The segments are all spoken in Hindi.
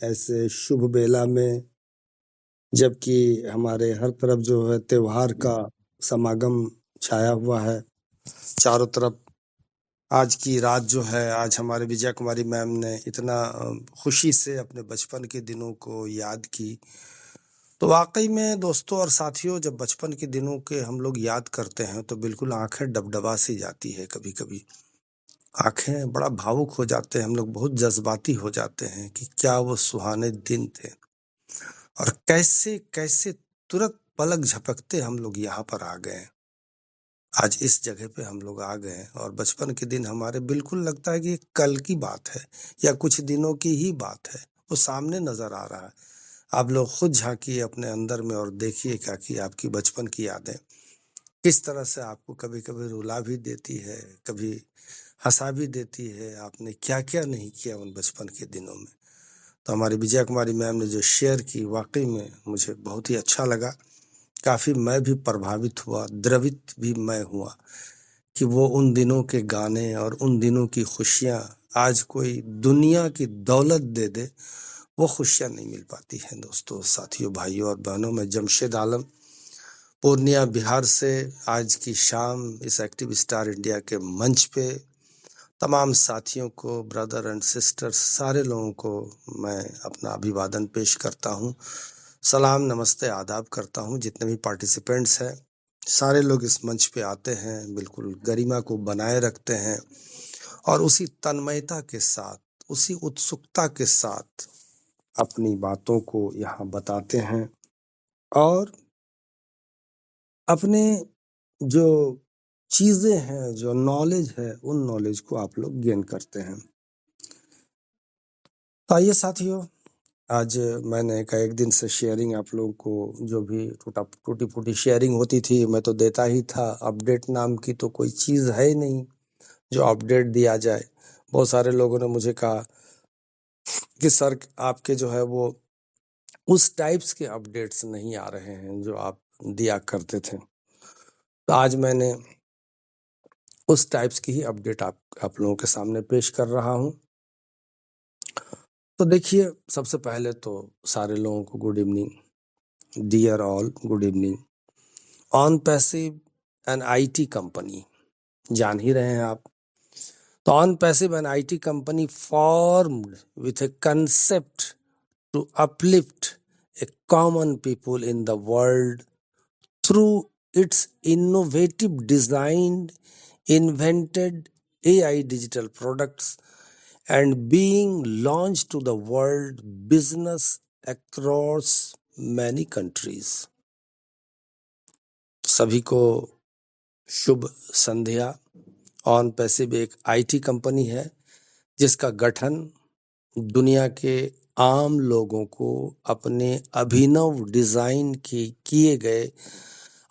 ऐसे शुभ बेला में, जबकि हमारे हर तरफ जो है त्योहार का समागम छाया हुआ है चारों तरफ। आज की रात जो है, आज हमारे विजय कुमारी मैम ने इतना खुशी से अपने बचपन के दिनों को याद की। तो वाकई में दोस्तों और साथियों, जब बचपन के दिनों के हम लोग याद करते हैं तो बिल्कुल आंखें डबडबा सी जाती है। कभी कभी आंखें बड़ा भावुक हो जाते हैं, हम लोग बहुत जज्बाती हो जाते हैं कि क्या वो सुहाने दिन थे और कैसे कैसे तुरंत पलक झपकते हम लोग यहाँ पर आ गए। आज इस जगह पे हम लोग आ गए और बचपन के दिन हमारे बिल्कुल लगता है कि ये कल की बात है या कुछ दिनों की ही बात है, वो सामने नजर आ रहा है। आप लोग खुद झांकिए अपने अंदर में और देखिए क्या कि आपकी बचपन की यादें किस तरह से आपको कभी कभी रुला भी देती है, कभी हंसा भी देती है। आपने क्या क्या नहीं किया उन बचपन के दिनों में। तो हमारी विजय कुमारी मैम ने जो शेयर की, वाकई में मुझे बहुत ही अच्छा लगा। काफी मैं भी प्रभावित हुआ, द्रवित भी मैं हुआ कि वो उन दिनों के गाने और उन दिनों की खुशियां आज कोई दुनिया की दौलत दे दे, वो खुशियां नहीं मिल पाती हैं। दोस्तों, साथियों, भाइयों और बहनों, मैं जमशेद आलम पूर्णिया बिहार से आज की शाम इस एक्टिव स्टार इंडिया के मंच पे तमाम साथियों को, ब्रदर एंड सिस्टर्स, सारे लोगों को मैं अपना अभिवादन पेश करता हूं। सलाम, नमस्ते, आदाब करता हूं। जितने भी पार्टिसिपेंट्स हैं, सारे लोग इस मंच पे आते हैं, बिल्कुल गरिमा को बनाए रखते हैं और उसी तन्मयता के साथ, उसी उत्सुकता के साथ अपनी बातों को यहाँ बताते हैं और अपने जो चीजें हैं, जो नॉलेज है, उन नॉलेज को आप लोग गेन करते हैं। तो आइए साथियों, आज मैंने कहा एक दिन से शेयरिंग आप लोगों को, जो भी टूटी फूटी शेयरिंग होती थी मैं तो देता ही था। अपडेट नाम की तो कोई चीज है ही नहीं जो अपडेट दिया जाए। बहुत सारे लोगों ने मुझे कहा कि सर आपके जो है वो उस टाइप्स के अपडेट्स नहीं आ रहे हैं जो आप दिया करते थे। तो आज मैंने उस टाइप्स की ही अपडेट आप लोगों के सामने पेश कर रहा हूं। तो देखिए, सबसे पहले तो सारे लोगों को good evening, dear all, good evening. Onpassive an IT company, जान ही रहे हैं आप। तो Onpassive an IT company formed with a concept to uplift a common people in the world through its innovative design, invented AI digital products and being launched to the world business across many countries। सभी को शुभ संध्या। ऑन पैसिव एक आईटी कंपनी है जिसका गठन दुनिया के आम लोगों को अपने अभिनव डिजाइन के किए गए,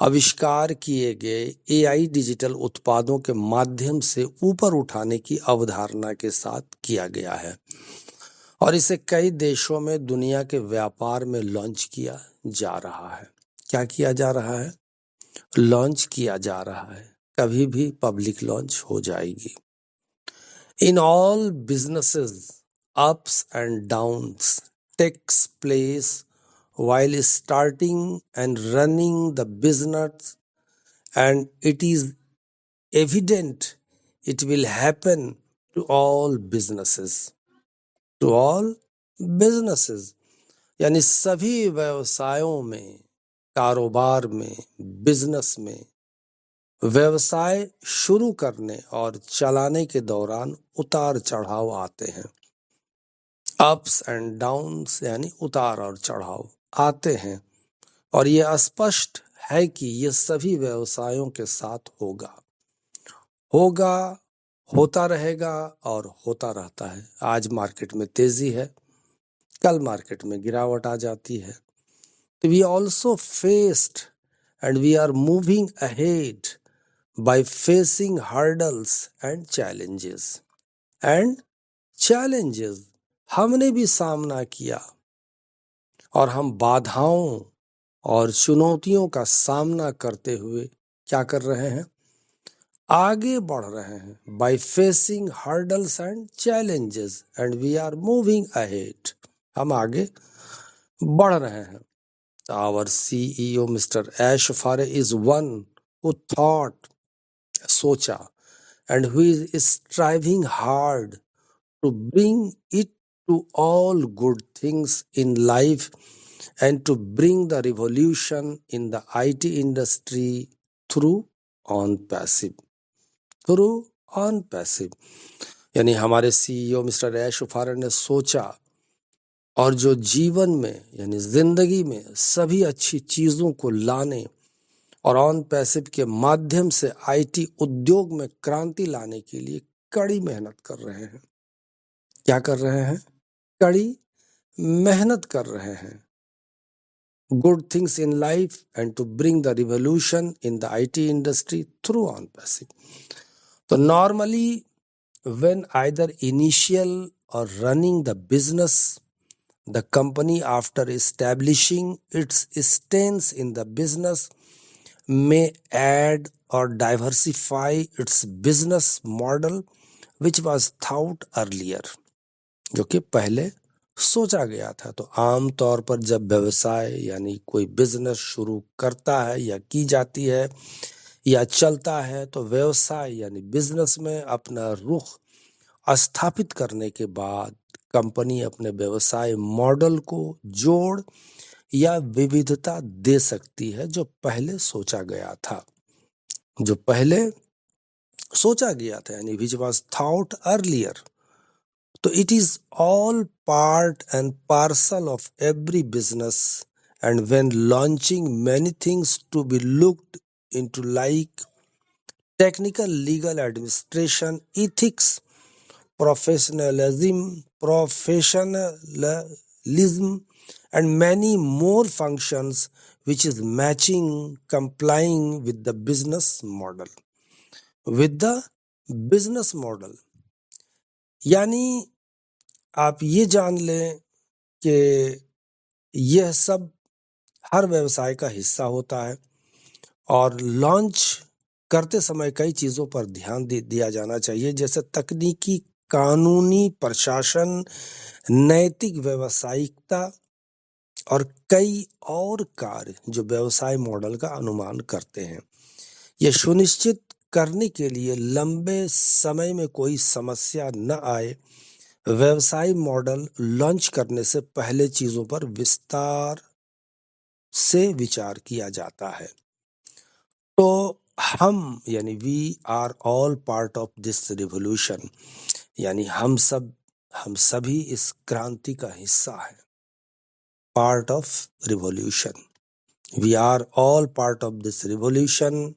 आविष्कार किए गए एआई डिजिटल उत्पादों के माध्यम से ऊपर उठाने की अवधारणा के साथ किया गया है और इसे कई देशों में दुनिया के व्यापार में लॉन्च किया जा रहा है। क्या किया जा रहा है? लॉन्च किया जा रहा है। कभी भी पब्लिक लॉन्च हो जाएगी। In all businesses ups and downs takes place while starting and running the business, and it is evident it will happen to all businesses, to all businesses, यानी सभी व्यवसायों में, कारोबार में, बिजनेस में व्यवसाय शुरू करने और चलाने के दौरान उतार चढ़ाव आते हैं। अप्स एंड डाउन्स यानी उतार और चढ़ाव आते हैं और ये स्पष्ट है कि ये सभी व्यवसायों के साथ होगा, होता रहेगा और होता रहता है। आज मार्केट में तेजी है, कल मार्केट में गिरावट आ जाती है। तो we also faced and we are moving ahead by facing hurdles and challenges. हमने भी सामना किया और हम बाधाओं और चुनौतियों का सामना करते हुए क्या कर रहे हैं? आगे बढ़ रहे हैं। By facing hurdles and challenges and we are moving ahead. हम आगे बढ़ रहे हैं। Our CEO Mr. Ash Fare is one who thought, सोचा, and who is striving hard to bring it to all good things in life and to bring the revolution in the IT industry through on passive. Through on passive यानी हमारे सीईओ मिस्टर ऐश फारे ने सोचा और जो जीवन में यानी जिंदगी में सभी अच्छी चीजों को लाने और ऑन पैसिव के माध्यम से आईटी उद्योग में क्रांति लाने के लिए कड़ी मेहनत कर रहे हैं। क्या कर रहे हैं? कड़ी मेहनत कर रहे हैं। Good things in life and to bring the revolution in the IT industry through Onpassive. तो normally when either initial or running the business, the company after establishing its stance in the business may add or diversify its business model which was thought earlier, जो कि पहले सोचा गया था। तो आम तौर पर जब व्यवसाय यानी कोई बिजनेस शुरू करता है या की जाती है या चलता है तो व्यवसाय यानी बिजनेस में अपना रुख स्थापित करने के बाद कंपनी अपने व्यवसाय मॉडल को जोड़ या विविधता दे सकती है जो पहले सोचा गया था, जो पहले सोचा गया था यानी विच वॉज थॉट अर्लियर। तो it is all part and parcel of every business and when launching many things to be looked into like technical, legal, administration, ethics, professionalism and many more functions which is matching, complying with the business model, यानी आप ये जान लें कि यह सब हर व्यवसाय का हिस्सा होता है और लॉन्च करते समय कई चीजों पर ध्यान दिया जाना चाहिए, जैसे तकनीकी, कानूनी, प्रशासन, नैतिक, व्यावसायिकता और कई और कार्य जो व्यवसाय मॉडल का अनुमान करते हैं। यह सुनिश्चित करने के लिए लंबे समय में कोई समस्या न आए, व्यवसाय मॉडल लॉन्च करने से पहले चीजों पर विस्तार से विचार किया जाता है। तो हम यानी we are all part of this revolution, यानी हम सभी इस क्रांति का हिस्सा है। Part of revolution, we are all part of this revolution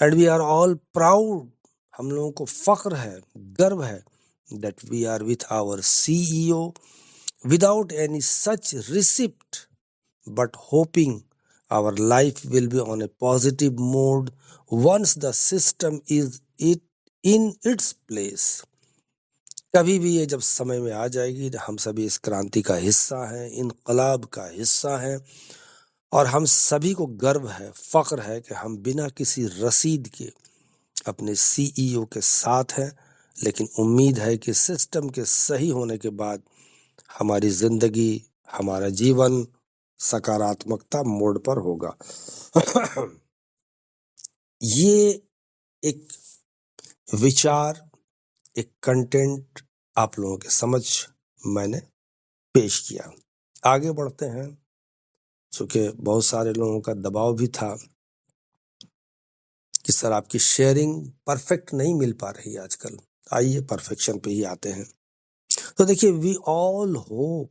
and we are all proud, हम लोगों को फख्र है, गर्व है that we are with our CEO without any such receipt but hoping our life will be on a positive mode once the system is in its place. कभी भी ये जब समय में आ जाएगी, हम सभी इस क्रांति का हिस्सा हैं, इनकलाब का हिस्सा हैं और हम सभी को गर्व है, फख्र है कि हम बिना किसी रसीद के अपने सीईओ के साथ हैं। लेकिन उम्मीद है कि सिस्टम के सही होने के बाद हमारी जिंदगी, हमारा जीवन सकारात्मकता मोड़ पर होगा। ये एक विचार, एक कंटेंट आप लोगों के समझ मैंने पेश किया। आगे बढ़ते हैं, चूंकि बहुत सारे लोगों का दबाव भी था कि सर आपकी शेयरिंग परफेक्ट नहीं मिल पा रही आजकल, आइए परफेक्शन पे ही आते हैं। तो देखिए, we all hope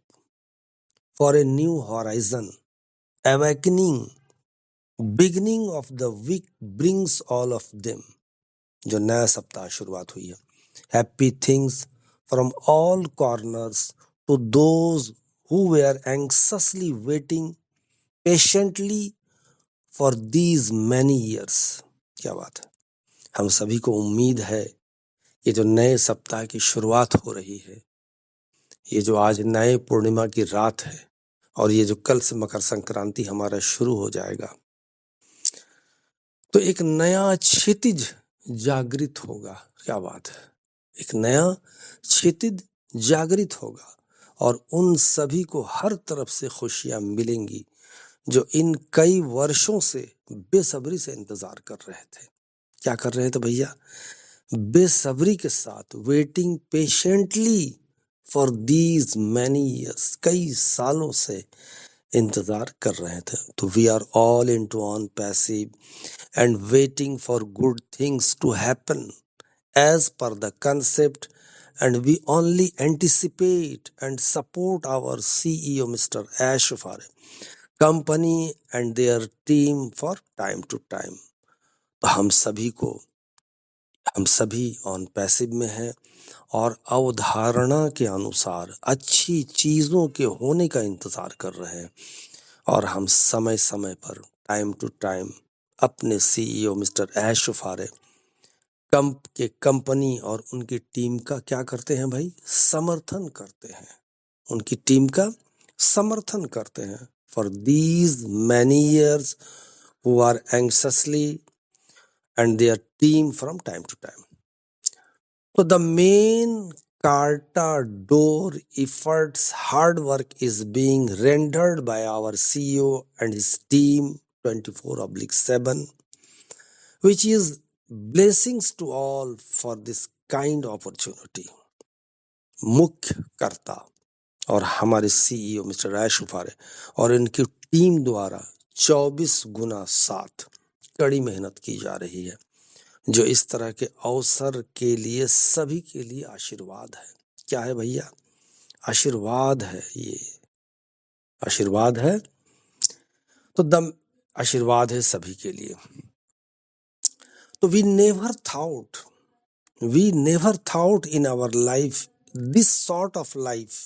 for a new horizon, awakening, beginning of the week brings all of them. जो नया सप्ताह शुरुआत हुई है, happy things from all corners to those who were anxiously waiting patiently for these many years। क्या बात है, हम सभी को उम्मीद है ये जो नए सप्ताह की शुरुआत हो रही है, ये जो आज नए पूर्णिमा की रात है और ये जो कल से मकर संक्रांति हमारा शुरू हो जाएगा, तो एक नया क्षितिज जागृत होगा। क्या बात है, एक नया क्षितिज जागृत होगा और उन सभी को हर तरफ से खुशियां मिलेंगी जो इन कई वर्षों से बेसब्री से इंतजार कर रहे थे। क्या कर रहे थे भैया? बेसब्री के साथ, waiting patiently for these many years, कई सालों से इंतजार कर रहे थे। तो we are all into Onpassive and waiting for good things to happen as per the concept, and we only anticipate and support our CEO Mr. Ashfar company and their team for time to time। तो हम सभी ऑन पैसिव में हैं और अवधारणा के अनुसार अच्छी चीजों के होने का इंतजार कर रहे हैं, और हम समय समय पर टाइम टू टाइम अपने CEO मिस्टर ऐशफारे के कंपनी और उनकी टीम का क्या करते हैं भाई? समर्थन करते हैं। उनकी टीम का समर्थन करते हैं। For these many years who are anxiously and their team from time to time. तो the main Cartador efforts hard work is being rendered by our CEO and his team 24/7, which is blessings to all for this kind opportunity। मुख्य कर्ता और हमारे CEO मिस्टर ऐशफारे और इनकी टीम द्वारा 24x7 कड़ी मेहनत की जा रही है, जो इस तरह के अवसर के लिए सभी के लिए आशीर्वाद है। क्या है भैया? आशीर्वाद है। ये आशीर्वाद है। तो दम आशीर्वाद है सभी के लिए। तो we never thought in our life this sort of life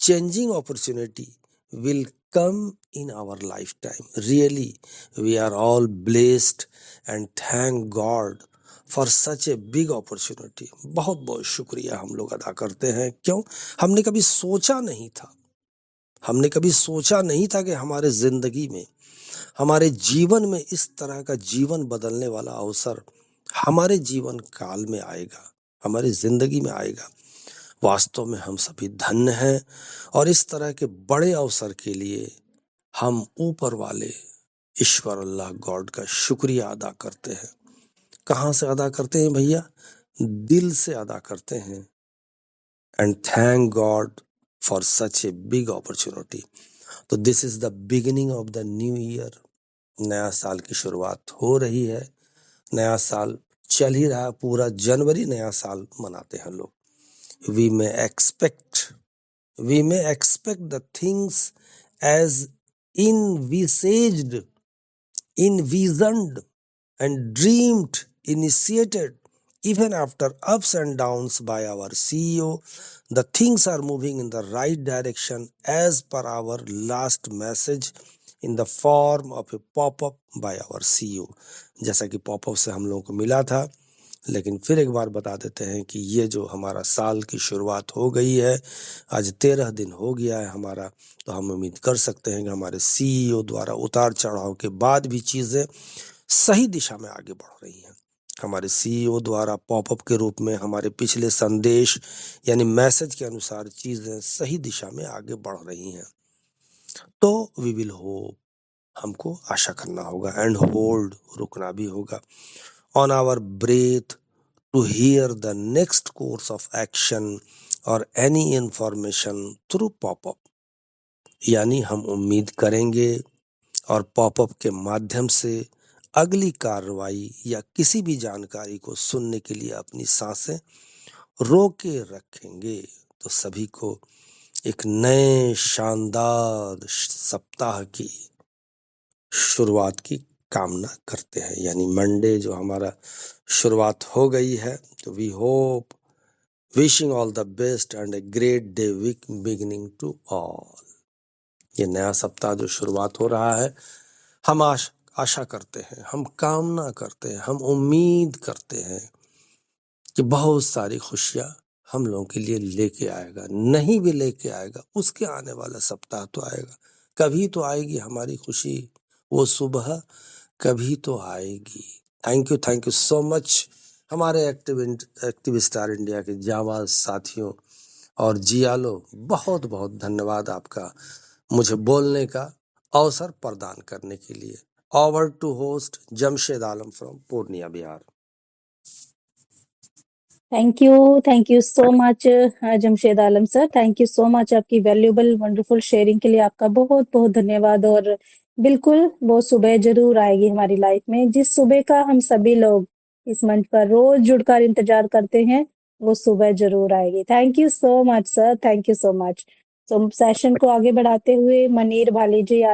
changing opportunity will come in our lifetime। Really, we are all blessed and thank God for such a big opportunity। बहुत बहुत शुक्रिया हम लोग अदा करते हैं। क्यों? हमने कभी सोचा नहीं था कि हमारे जिंदगी में, हमारे जीवन में इस तरह का जीवन बदलने वाला अवसर हमारे जीवन काल में आएगा, हमारी जिंदगी में आएगा। वास्तव में हम सभी धन्य हैं और इस तरह के बड़े अवसर के लिए हम ऊपर वाले ईश्वर अल्लाह गॉड का शुक्रिया अदा करते हैं। कहाँ से अदा करते हैं भैया? दिल से अदा करते हैं। And thank God for such a big opportunity. तो this is the beginning of the new year. नया साल की शुरुआत हो रही है। नया साल चल ही रहा, पूरा जनवरी नया साल मनाते हैं लोग। We may expect the things as envisaged, envisioned and dreamed, initiated, even after ups and downs by our CEO. The things are moving in the right direction as per our last message in the form of a pop-up by our CEO। जैसा कि पॉपअप से हम लोगों को मिला था, लेकिन फिर एक बार बता देते हैं कि ये जो हमारा साल की शुरुआत हो गई है, आज 13 दिन हो गया है हमारा, तो हम उम्मीद कर सकते हैं कि हमारे CEO द्वारा उतार चढ़ाव के बाद भी चीज़ें सही दिशा में आगे बढ़ रही हैं। हमारे CEO द्वारा पॉपअप के रूप में हमारे पिछले संदेश यानी मैसेज के अनुसार चीज़ें सही दिशा में आगे बढ़ रही हैं। तो वी विल होप, हमको आशा करना होगा, एंड होल्ड, रुकना भी होगा, on our breath to hear the next course of action or any information through pop-up। यानी हम उम्मीद करेंगे और पॉपअप के माध्यम से अगली कार्रवाई या किसी भी जानकारी को सुनने के लिए अपनी सांसें रोके रखेंगे। तो सभी को एक नए शानदार सप्ताह की शुरुआत की कामना करते हैं। यानी मंडे जो हमारा शुरुआत हो गई है, तो we hope, wishing all the best and a great day week beginning to all. ये नया सप्ताह जो शुरुआत हो रहा है, हम आशा करते हैं, हम कामना करते हैं, हम उम्मीद करते हैं कि बहुत सारी खुशियां हम लोगों के लिए लेके आएगा। नहीं भी लेके आएगा, उसके आने वाला सप्ताह तो आएगा, कभी तो आएगी हमारी खुशी, वो सुबह कभी तो आएगी। थैंक यू सो मच हमारे एक्टिव स्टार इंडिया के जाबाज साथियों और जिया लो। बहुत बहुत धन्यवाद आपका मुझे बोलने का अवसर प्रदान करने के लिए। Over to host Jamshed Alam from Purnia, Bihar. Thank you so much Jamshed Alam sir, thank you so much आपकी वैल्यूबल वंडरफुल शेयरिंग के लिए आपका बहुत बहुत धन्यवाद। और बिल्कुल वो सुबह जरूर आएगी हमारी लाइफ में, जिस सुबह का हम सभी लोग इस मंच पर रोज जुड़कर इंतजार करते हैं, वो सुबह जरूर आएगी। Thank you so much sir, thank you so much. तो सेशन को आगे बढ़ाते हुए मनीर भाली जी आज